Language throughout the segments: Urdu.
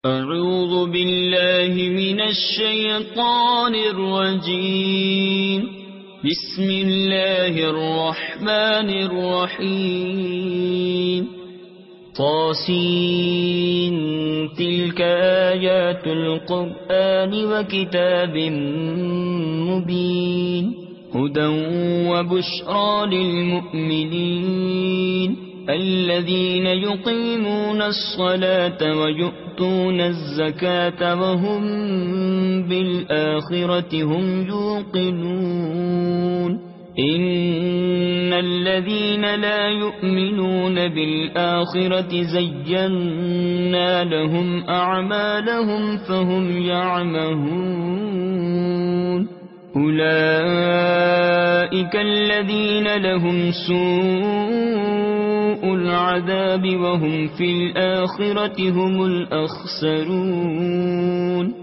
أعوذ بالله من الشيطان الرجيم. بسم الله الرحمن الرحيم. طاسين تلك آيات القرآن وكتاب مبين هدى وبشرى للمؤمنين الذين يقيمون الصلاة ويؤتون الزكاة وهم بالآخرة هم يوقنون إن الذين لا يؤمنون بالآخرة زينا لهم أعمالهم فهم يعمهون أولئك الذين لهم سوء العذاب وهم في الآخرة هم الأخسرون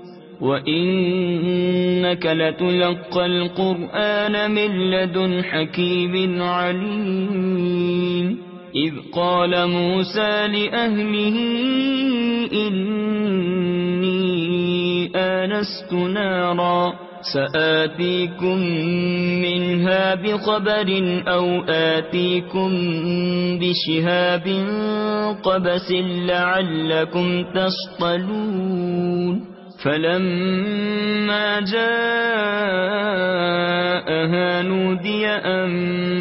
وإنك لتلقى القرآن من لدن حكيم عليم إذ قال موسى لأهله إني آنست نارا سآتيكم منها بخبر أو آتيكم بشهاب قبس لعلكم تصطلون فلما جاءها نودي أن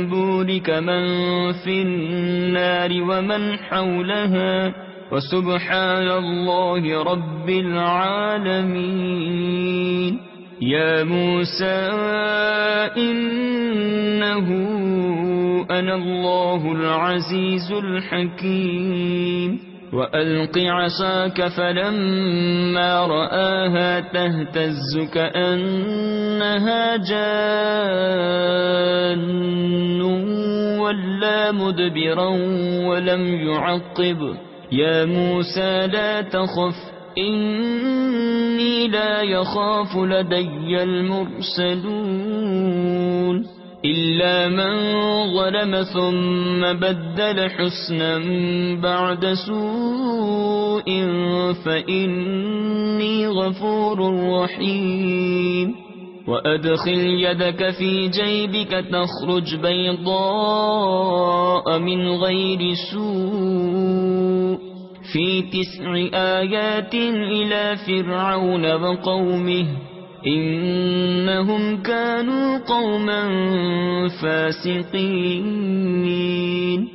بورك من في النار ومن حولها وسبحان الله رب العالمين يا موسى إنه أنا الله العزيز الحكيم وألق عصاك فلما رآها تهتز كأنها جان ولا مدبرا ولم يعقب يا موسى لا تخف إني لا يخاف لدي المرسلون إلا من ظلم ثم بدل حسنا بعد سوء فإني غفور رحيم وأدخل يدك في جيبك تخرج بيضاء من غير سوء في 9 آيات إلى فرعون وقومه إنهم كانوا قوما فاسقين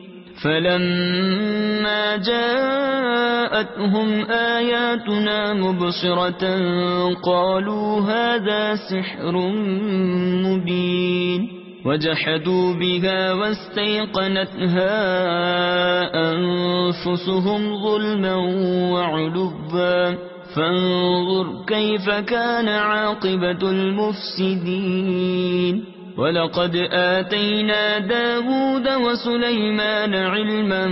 فلما جاءتهم آياتنا مبصرة قالوا هذا سحر مبين وجحدوا بها واستيقنتها أنفسهم ظلما وعلوا فانظر كيف كان عاقبة المفسدين ولقد آتينا داود وسليمان علما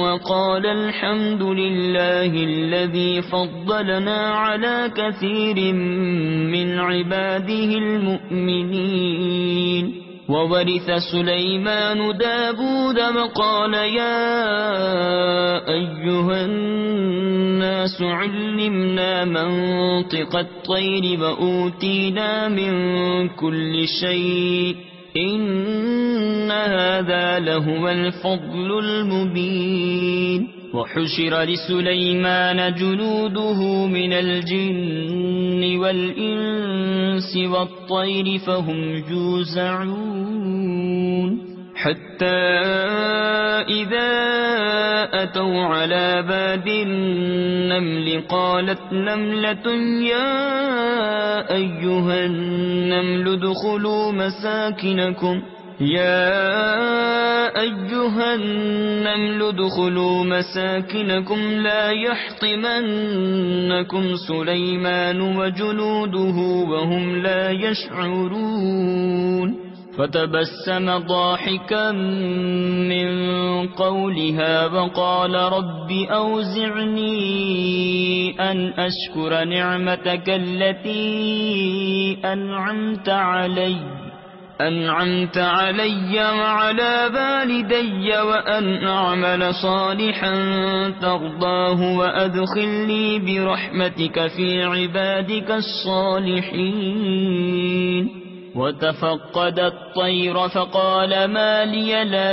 وقال الحمد لله الذي فضلنا على كثير من عباده المؤمنين وورث سليمان داود وقال يا أيها الناس علمنا منطق الطير وأوتينا من كل شيء إن هذا لهو الفضل المبين وحشر لسليمان جنوده من الجن والإنس والطير فهم يوزعون حتى إذا أتوا على باب النمل قالت نملة يا أيها النمل ادخلوا مساكنكم لا يحطمنكم سليمان وجنوده وهم لا يشعرون فتبسم ضاحكا من قولها وقال رب أوزعني أن أشكر نعمتك التي أنعمت علي أنعمت علي وعلى والدي وأن أعمل صالحا ترضاه وأدخلني برحمتك في عبادك الصالحين. وتفقد الطير فقال ما لي لا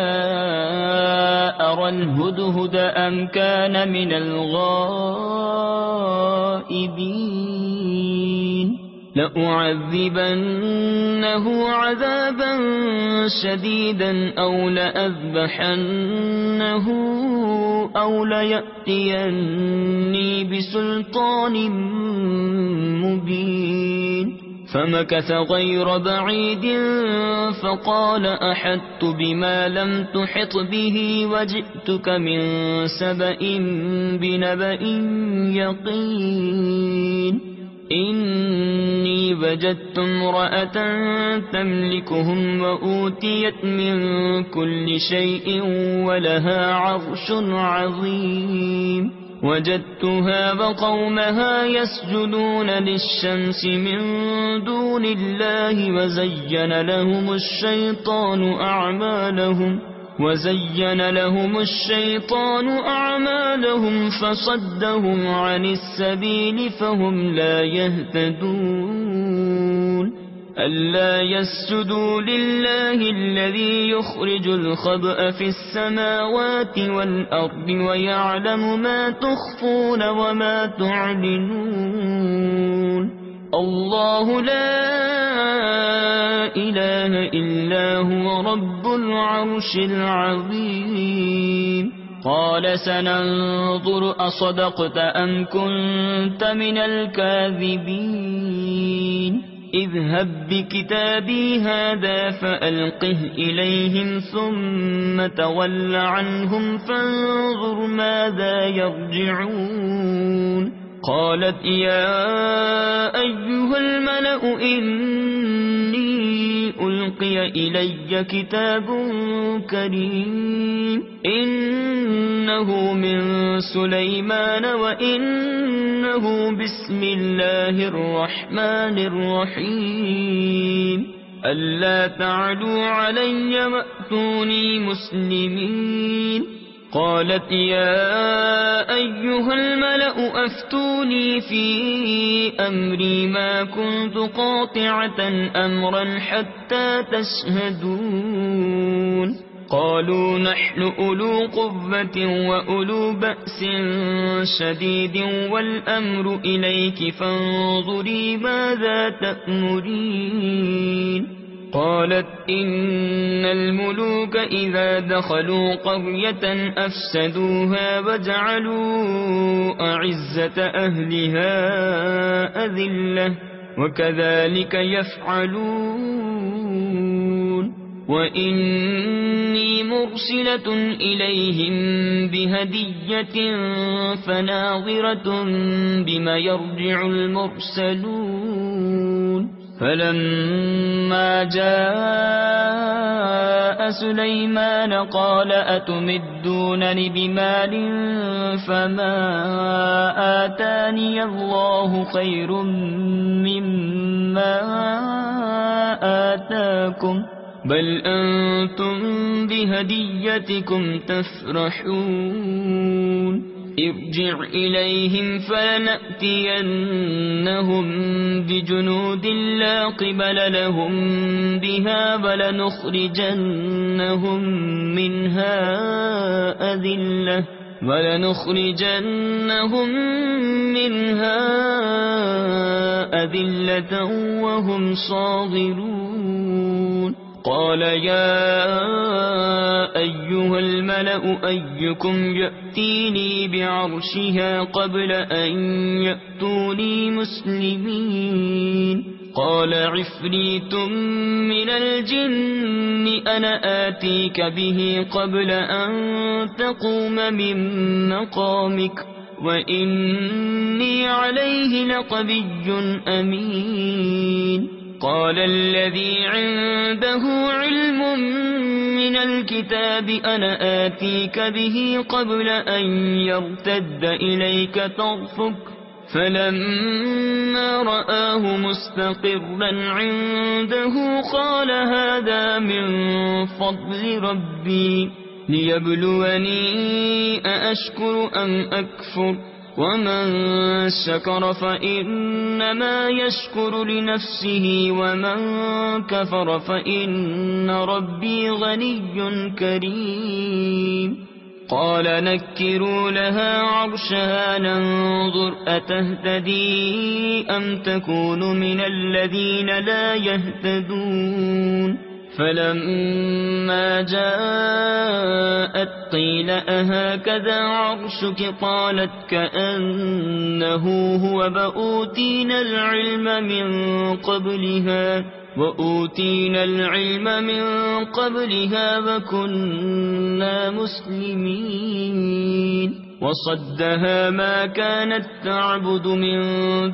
أرى الهدهد أم كان من الغائبين. لأعذبنه عذابا شديدا أو لأذبحنه أو ليأتيني بسلطان مبين. فمكث غير بعيد فقال أحطت بما لم تحط به وجئتك من سبأ بنبأ يقين. إني وجدت امرأة تملكهم وأوتيت من كل شيء ولها عرش عظيم. وجدتها وقومها يسجدون للشمس من دون الله وزين لهم الشيطان أعمالهم فصدهم عن السبيل فهم لا يهتدون. ألا يسجدوا لله الذي يخرج الخبأ في السماوات والأرض ويعلم ما تخفون وما تعلنون. الله لا إله إلا هو رب العرش العظيم. قال سننظر أصدقت أم كنت من الكاذبين. اذهب بكتابي هذا فألقه إليهم ثم تول عنهم فانظر ماذا يرجعون. قالت يا أيها الملأ إني ألقي إلي كتاب كريم إنه من سليمان وإنه بسم الله الرحمن الرحيم. ألا تعلوا علي وأتوني مسلمين. قالت يا أيها الملأ أفتوني في أمري ما كنت قاطعة أمرا حتى تشهدون. قالوا نحن أولو قوة وأولو بأس شديد والأمر إليك فانظري ماذا تأمرين. قالت إن الملوك إذا دخلوا قرية أفسدوها وجعلوا أعزة أهلها أذلة وكذلك يفعلون. وإني مرسلة إليهم بهدية فناظرة بما يرجع المرسلون. فلما جاء سليمان قال أتمدونني بمال فما آتاني الله خير مما آتاكم بل أنتم بهديتكم تفرحون. ارجع إليهم فلنأتينهم بجنود لا قبل لهم بها ولنخرجنهم منها أذلة وهم صاغرون. قال يا أيها الملأ أيكم يأتيني بعرشها قبل أن يأتوني مسلمين. قال عفريت من الجن أنا آتيك به قبل أن تقوم من مقامك وإني عليه لقوي أمين. قال الذي عنده علم من الكتاب أنا آتيك به قبل أن يرتد إليك طرفك فلما رآه مستقرا عنده قال هذا من فضل ربي ليبلوني أأشكر أم أكفر ومن شكر فإنما يشكر لنفسه ومن كفر فإن ربي غني كريم. قال نكروا لها عرشها ننظر أتهتدي أم تكون من الذين لا يهتدون. فلما جاءت قيل أهكذا عرشك قالت كأنه هو وأوتينا العلم من قبلها وكنا مسلمين. وصدها ما كانت تعبد من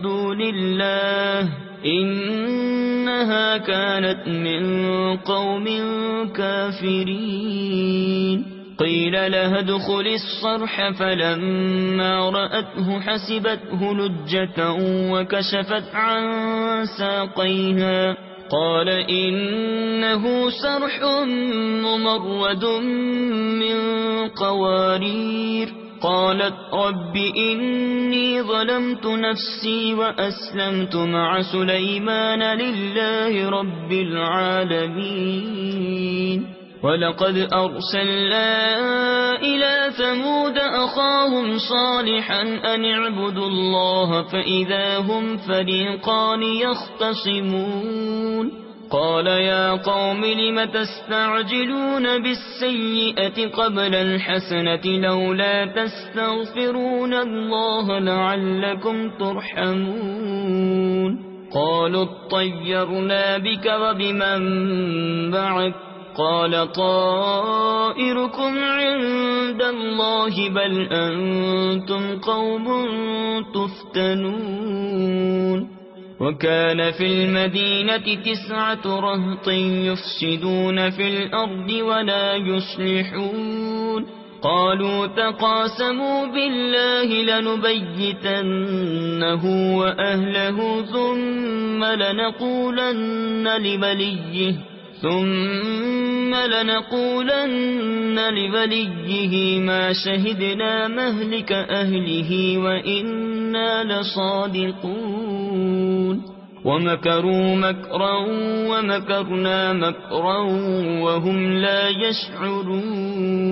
دون الله إنها كانت من قوم كافرين. قيل لها ادخل الصرح فلما رأته حسبته لجة وكشفت عن ساقيها قال إنه سرح ممرد من قوارير. قالت رب إني ظلمت نفسي وأسلمت مع سليمان لله رب العالمين. ولقد أرسلنا إلى ثمود أخاهم صالحا أن اعبدوا الله فإذا هم فريقان يختصمون. قال يا قوم لم تستعجلون بالسيئة قبل الحسنة لولا تستغفرون الله لعلكم ترحمون. قالوا اطيرنا بك وبمن معك قال طائركم عند الله بل أنتم قوم تفتنون. وكان في المدينة 9 رهط يفسدون في الأرض ولا يصلحون. قالوا تقاسموا بالله لنبيتنه وأهله ثم لنقولن لوليه ما شهدنا مهلك أهله وإنا لصادقون. ومكروا مكرا ومكرنا مكرا وهم لا يشعرون.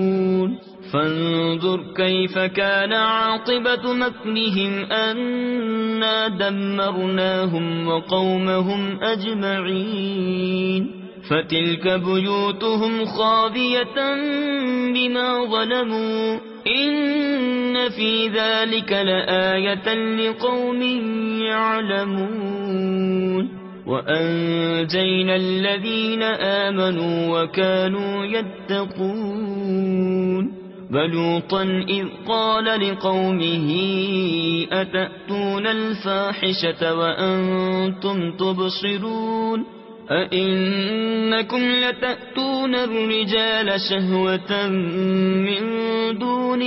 فانظر كيف كان عاقبة مكرهم أنا دمرناهم وقومهم أجمعين. فتلك بيوتهم خاوية بما ظلموا إن في ذلك لآية لقوم يعلمون. وأنجينا الذين آمنوا وكانوا يتقون. ولوطا إذ قال لقومه أتأتون الفاحشة وأنتم تبصرون أئنكم لتأتون الرجال شهوة من دون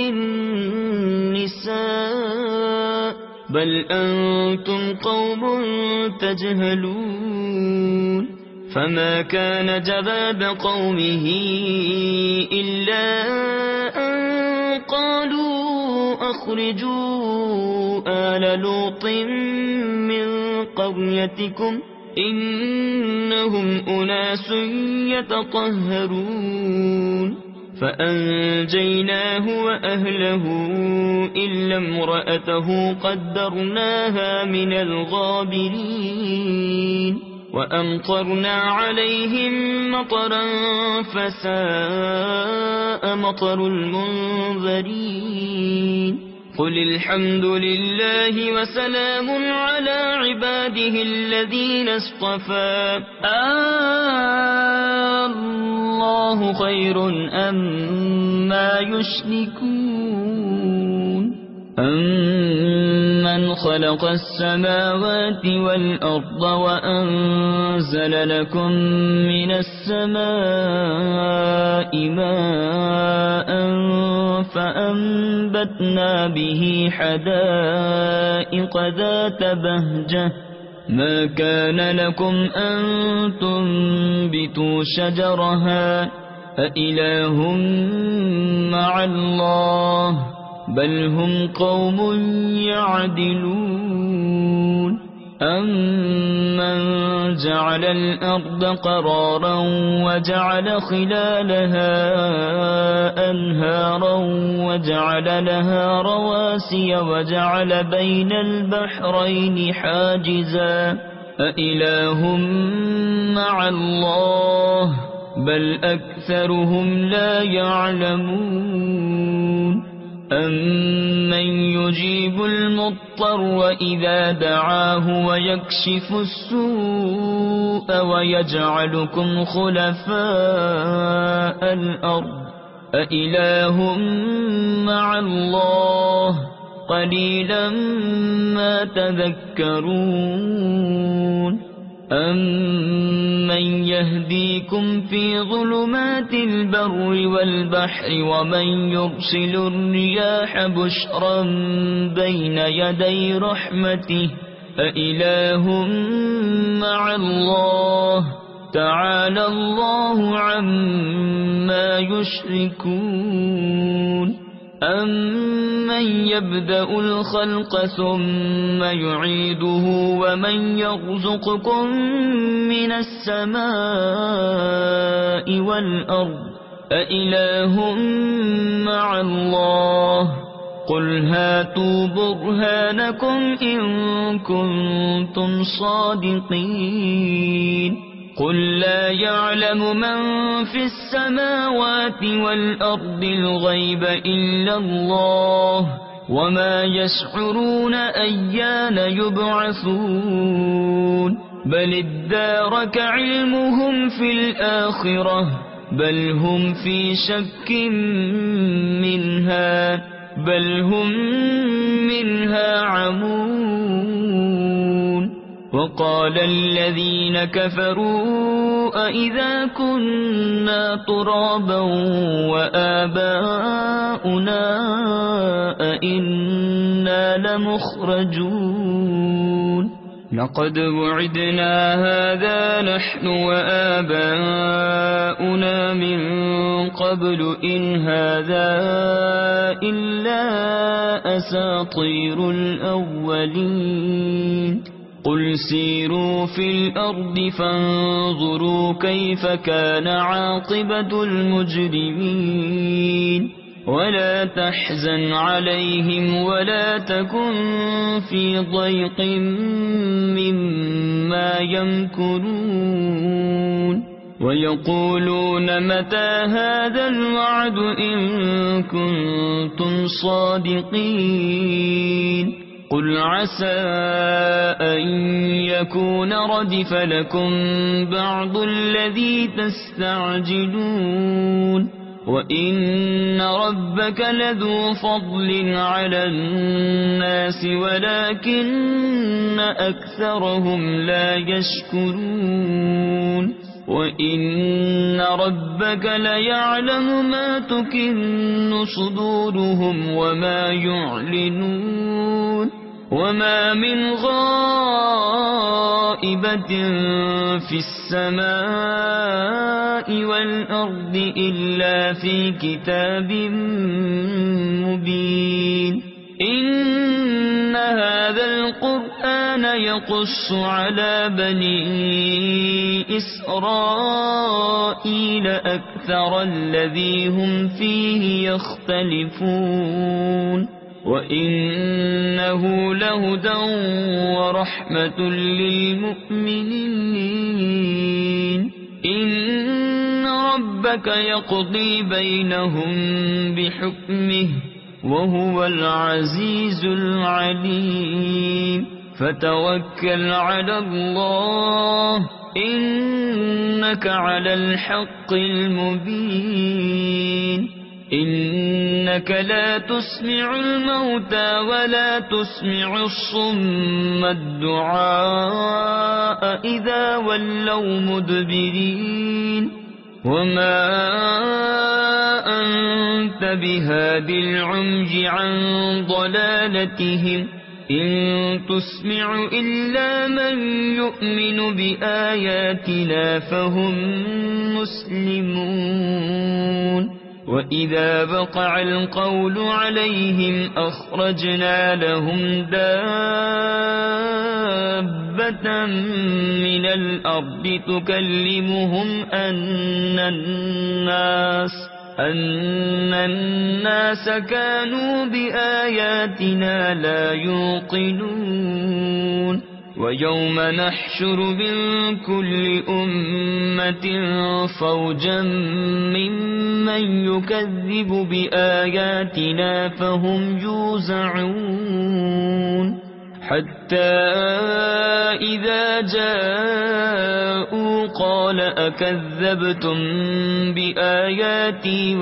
النساء بل أنتم قوم تجهلون. فما كان جواب قومه إلا أن قالوا أخرجوا آل لوط من قريتكم إنهم أناس يتطهرون. فأنجيناه وأهله إلا امرأته قدرناها من الغابرين. وأمطرنا عليهم مطرا فساء مطر المنذرين. قل الحمد لله وسلام على عباده الذين اصطفى الله خير أما يشركون. أمن خلق السماوات والأرض وأنزل لكم من السماء ماء فأنبتنا به حدائق ذات بهجة ما كان لكم أن تنبتوا شجرها أإله مع الله بل هم قوم يعدلون أمن جعل الأرض قرارا وجعل خلالها أنهارا وجعل لها رواسي وجعل بين البحرين حاجزا أإله مع الله بل أكثرهم لا يعلمون أمن يجيب المضطر إذا دعاه ويكشف السوء ويجعلكم خلفاء الأرض أإله مع الله قليلا ما تذكرون أمن يهديكم في ظلمات البر والبحر ومن يرسل الرياح بشرا بين يدي رحمته أإله مع الله تعالى الله عما يشركون أمن يبدأ الخلق ثم يعيده ومن يرزقكم من السماء والأرض أإله مع الله قل هاتوا برهانكم إن كنتم صادقين قل لا يعلم من في السماوات والأرض الغيب إلا الله وما يشعرون أيان يبعثون بل ادارك علمهم في الآخرة بل هم في شك منها بل هم منها عمون وقال الذين كفروا أإذا كنا ترابا وآباؤنا أإنا لمخرجون لقد وعدنا هذا نحن وآباؤنا من قبل إن هذا إلا أساطير الأولين قل سيروا في الأرض فانظروا كيف كان عاقبة المجرمين ولا تحزن عليهم ولا تكن في ضيق مما يمكرون ويقولون متى هذا الوعد إن كنتم صادقين قل عسى أن يكون ردف لكم بعض الذي تستعجلون وإن ربك لذو فضل على الناس ولكن أكثرهم لا يشكرون وإن ربك ليعلم ما تكن صدورهم وما يعلنون وما من غائبة في السماء والأرض إلا في كتاب مبين إن هذا القرآن يقص على بني إسرائيل أكثر الذي هم فيه يختلفون وإنه لهدى ورحمة للمؤمنين إن ربك يقضي بينهم بحكمه وهو العزيز العليم فتوكل على الله إنك على الحق المبين إنك لا تسمع الموتى ولا تسمع الصم الدعاء إذا ولوا مدبرين وما أنت بهاد العمي عن ضلالتهم إن تسمع إلا من يؤمن بآياتنا فهم مسلمون وإذا وقع القول عليهم أخرجنا لهم دابة من الأرض تكلمهم أن الناس كانوا بآياتنا لا يوقنون ويوم نحشر من كل أمة فوجا ممن يكذب بآياتنا فهم يوزعون حتى إذا جاءوا قال أكذبتم بآياتي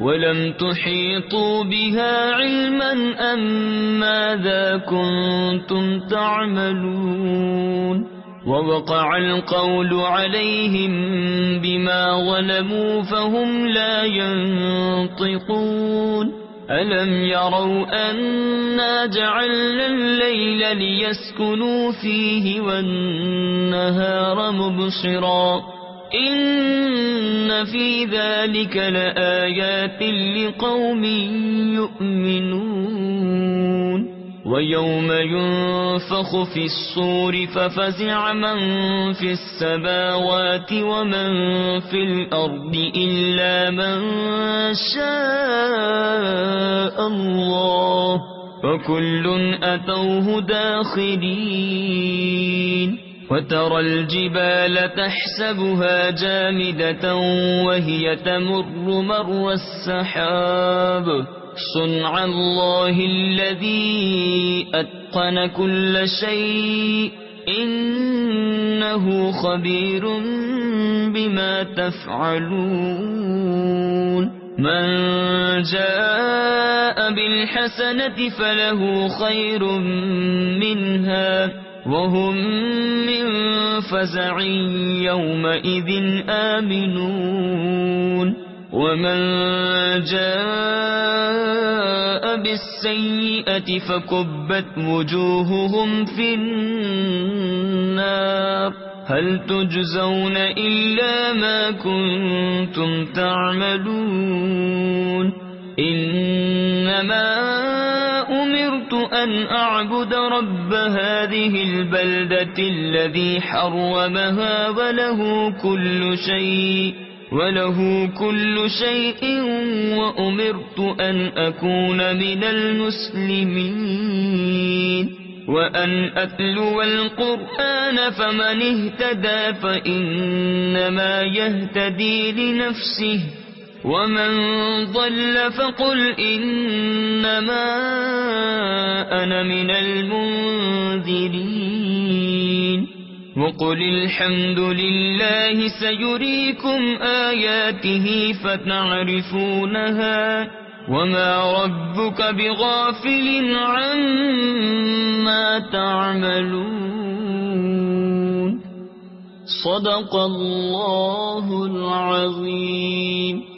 ولم تحيطوا بها علما أم ماذا كنتم تعملون ووقع القول عليهم بما ظلموا فهم لا ينطقون ألم يروا أنا جعلنا الليل ليسكنوا فيه والنهار مبصرا إن في ذلك لآيات لقوم يؤمنون ويوم ينفخ في الصور ففزع من في السماوات ومن في الأرض إلا من شاء الله وكل أتوه داخرين وترى الجبال تحسبها جامدة وهي تمر مر السحاب صنع الله الذي أتقن كل شيء إنه خبير بما تفعلون من جاء بالحسنة فله خير منها وهم من فزع يومئذ آمنون ومن جاء بالسيئة فكبت وجوههم في النار هل تجزون إلا ما كنتم تعملون إنما أمرت أن أعبد رب هذه البلدة الذي حرمها وله كل شيء وأمرت أن أكون من المسلمين وأن أتلو القرآن فمن اهتدى فإنما يهتدي لنفسه ومن ضل فقل إنما أنا من المنذرين وقل الحمد لله سيريكم آياته فتعرفونها وما ربك بغافل عما تعملون صدق الله العظيم.